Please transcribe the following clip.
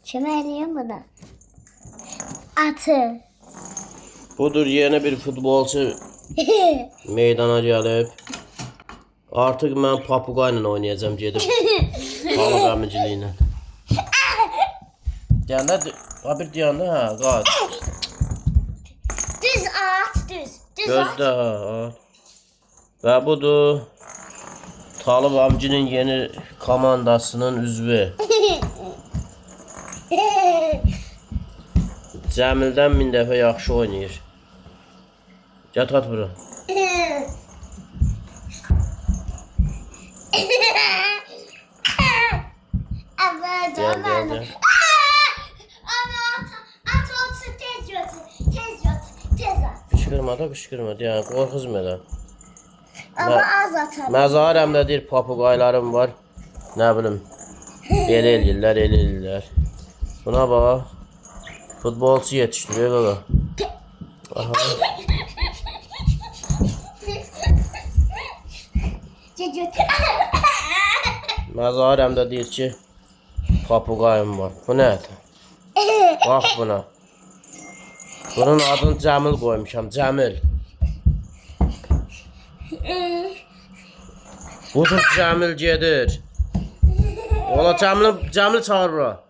Çömeliyim bu da. Atı. Budur yeni bir futbolcu meydana gelip. Artık ben papugayla oynayacağım gedib. Balıq əmiciliğiyle. Deyəndə, bir deyəndə hə, qaç. Düz at, düz. Düz at. Gözdə at. Və budur Talib amcının yeni komandasının üzvü. Cəmildən 1000 dəfə yaxşı oynayır. Gəl at bura. Gel. At olsun tez at. Qışqırma, deyən, qorxuzma da. Ama az atalım. Məzarəmdə deyir, papugaylarım var. Nə bilim, elə eləyirlər. Buna bax, futbolçu yetişdiriyor baba. Aha. Məzarəmdə deyir ki, papugayım var. Bu nədir? Bax buna. Bunun adını Cəmil qoymuşam, Cəmil. Budur Cəmil gedir. Ola Cəmil çağır bura.